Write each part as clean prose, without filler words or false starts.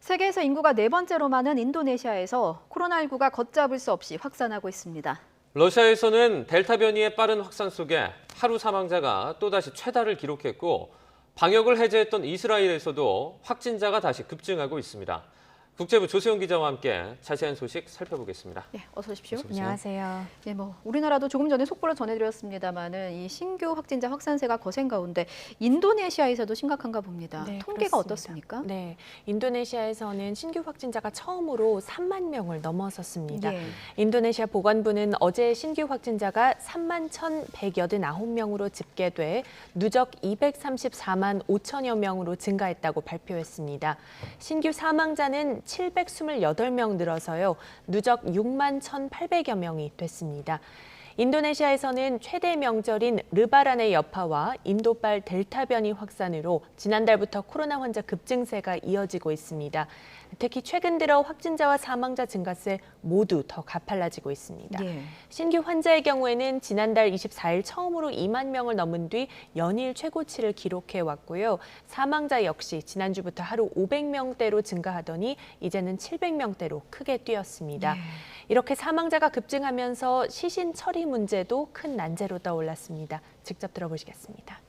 세계에서 인구가 네 번째로 많은 인도네시아에서 코로나19가 걷잡을 수 없이 확산하고 있습니다. 러시아에서는 델타 변이의 빠른 확산 속에 하루 사망자가 또다시 최다를 기록했고 방역을 해제했던 이스라엘에서도 확진자가 다시 급증하고 있습니다. 국제부 조세영 기자와 함께 자세한 소식 살펴보겠습니다. 네, 어서 오십시오. 어서 오세요. 안녕하세요. 네, 우리나라도 조금 전에 속보를 전해드렸습니다만은 이 신규 확진자 확산세가 거센 가운데 인도네시아에서도 심각한가 봅니다. 네, 통계가 그렇습니다. 어떻습니까? 네, 인도네시아에서는 신규 확진자가 처음으로 3만 명을 넘어섰습니다. 예. 인도네시아 보건부는 어제 신규 확진자가 3만 1,189명으로 집계돼 누적 234만 5천여 명으로 증가했다고 발표했습니다. 신규 사망자는 728명 늘어서요. 누적 6만 1,800여 명이 됐습니다. 인도네시아에서는 최대 명절인 르바란의 여파와 인도발 델타 변이 확산으로 지난달부터 코로나 환자 급증세가 이어지고 있습니다. 특히 최근 들어 확진자와 사망자 증가세 모두 더 가팔라지고 있습니다. 예. 신규 환자의 경우에는 지난달 24일 처음으로 2만 명을 넘은 뒤 연일 최고치를 기록해 왔고요. 사망자 역시 지난주부터 하루 500명대로 증가하더니 이제는 700명대로 크게 뛰었습니다. 예. 이렇게 사망자가 급증하면서 시신 처리 문제도 큰 난제로 떠올랐습니다. 직접 들어보시겠습니다.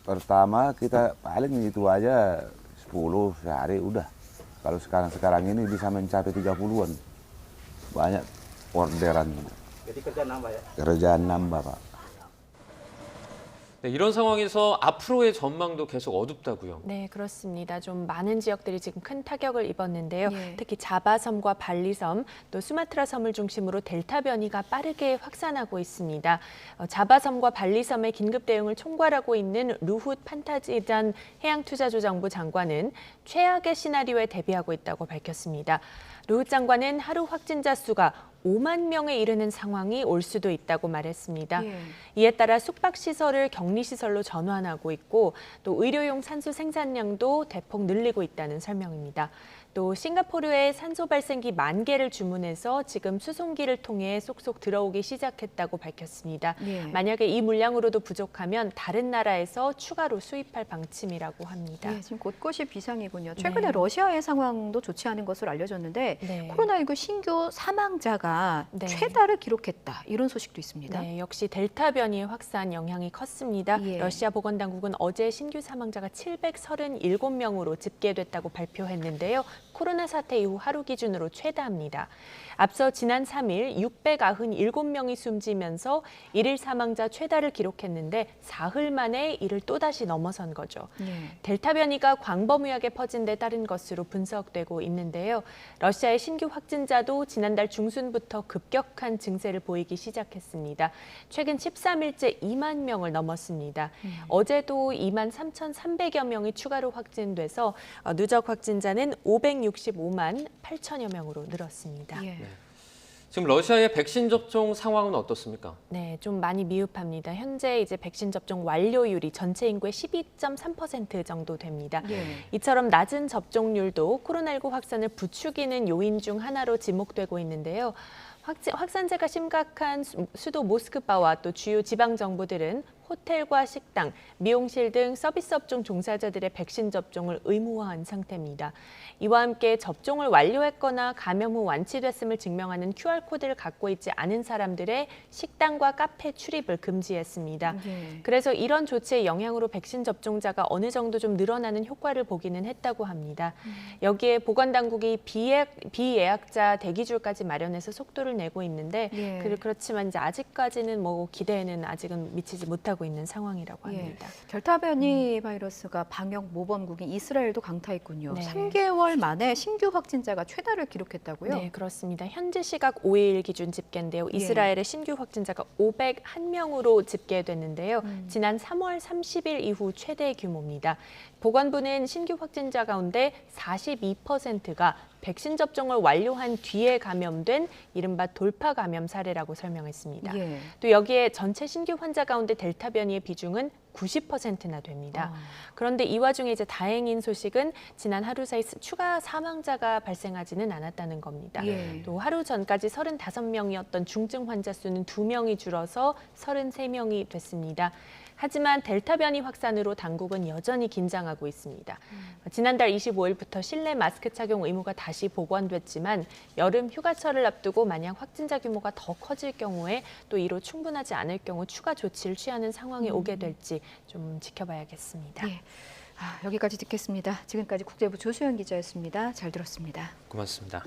Pertama kita paling itu aja 10 sehari udah. Kalau sekarang ini bisa mencapai 30-an. Banyak orderan. Jadi kerjaan nambah ya? Kerjaan nambah, Pak. 네, 이런 상황에서 앞으로의 전망도 계속 어둡다고요. 네, 그렇습니다. 좀 많은 지역들이 지금 큰 타격을 입었는데요. 예. 특히 자바섬과 발리섬, 또 수마트라 섬을 중심으로 델타 변이가 빠르게 확산하고 있습니다. 자바섬과 발리섬의 긴급 대응을 총괄하고 있는 루훗 판타지잔 해양투자조정부 장관은 최악의 시나리오에 대비하고 있다고 밝혔습니다. 루훗 장관은 하루 확진자 수가 5만 명에 이르는 상황이 올 수도 있다고 말했습니다. 예. 이에 따라 숙박시설을 격리시설로 전환하고 있고 또 의료용 산소 생산량도 대폭 늘리고 있다는 설명입니다. 또 싱가포르에 산소 발생기 10,000개를 주문해서 지금 수송기를 통해 쏙쏙 들어오기 시작했다고 밝혔습니다. 예. 만약에 이 물량으로도 부족하면 다른 나라에서 추가로 수입할 방침이라고 합니다. 예, 지금 곳곳이 비상이군요. 최근에 네. 러시아의 상황도 좋지 않은 것으로 알려졌는데 네. 코로나19 신규 사망자가 네. 최다를 기록했다. 이런 소식도 있습니다. 네, 역시 델타 변이의 확산 영향이 컸습니다. 예. 러시아 보건당국은 어제 신규 사망자가 737명으로 집계됐다고 발표했는데요. 코로나 사태 이후 하루 기준으로 최다입니다. 앞서 지난 3일 697명이 숨지면서 일일 사망자 최다를 기록했는데 사흘 만에 이를 또다시 넘어선 거죠. 예. 델타 변이가 광범위하게 퍼진 데 따른 것으로 분석되고 있는데요. 러시아의 신규 확진자도 지난달 중순부터 급격한 증세를 보이기 시작했습니다. 최근 13일째 2만 명을 넘었습니다. 어제도 2만 3,300여 명이 추가로 확진돼서 누적 확진자는 565만 8천여 명으로 늘었습니다. 예. 지금 러시아의 백신 접종 상황은 어떻습니까? 네, 좀 많이 미흡합니다. 현재 이제 백신 접종 완료율이 전체 인구의 12.3% 정도 됩니다. 예. 이처럼 낮은 접종률도 코로나19 확산을 부추기는 요인 중 하나로 지목되고 있는데요. 확산세가 심각한 수도 모스크바와 또 주요 지방 정부들은 호텔과 식당, 미용실 등 서비스 업종 종사자들의 백신 접종을 의무화한 상태입니다. 이와 함께 접종을 완료했거나 감염 후 완치됐음을 증명하는 QR코드를 갖고 있지 않은 사람들의 식당과 카페 출입을 금지했습니다. 예. 그래서 이런 조치의 영향으로 백신 접종자가 어느 정도 좀 늘어나는 효과를 보기는 했다고 합니다. 여기에 보건당국이 비예약자 대기줄까지 마련해서 속도를 내고 있는데 예. 그렇지만 이제 아직까지는 기대에는 아직은 미치지 못하고 있는 상황이라고 예. 합니다. 델타 변이 바이러스가 방역 모범국인 이스라엘도 강타했군요. 네. 3개월 만에 신규 확진자가 최다를 기록했다고요? 네, 그렇습니다. 현지 시각 5일 기준 집계인데요. 예. 이스라엘의 신규 확진자가 501명으로 집계됐는데요. 지난 3월 30일 이후 최대 규모입니다. 보건부는 신규 확진자 가운데 42%가 백신 접종을 완료한 뒤에 감염된 이른바 돌파 감염 사례라고 설명했습니다. 예. 또 여기에 전체 신규 환자 가운데 델타 변이의 비중은 90%나 됩니다. 그런데 이 와중에 이제 다행인 소식은 지난 하루 사이 추가 사망자가 발생하지는 않았다는 겁니다. 예. 또 하루 전까지 35명이었던 중증 환자 수는 2명이 줄어서 33명이 됐습니다. 하지만 델타 변이 확산으로 당국은 여전히 긴장하고 있습니다. 지난달 25일부터 실내 마스크 착용 의무가 다시 복원됐지만 여름 휴가철을 앞두고 만약 확진자 규모가 더 커질 경우에 또 이로 충분하지 않을 경우 추가 조치를 취하는 상황이 오게 될지 좀 지켜봐야겠습니다. 예. 여기까지 듣겠습니다. 지금까지 국제부 조수연 기자였습니다. 잘 들었습니다. 고맙습니다.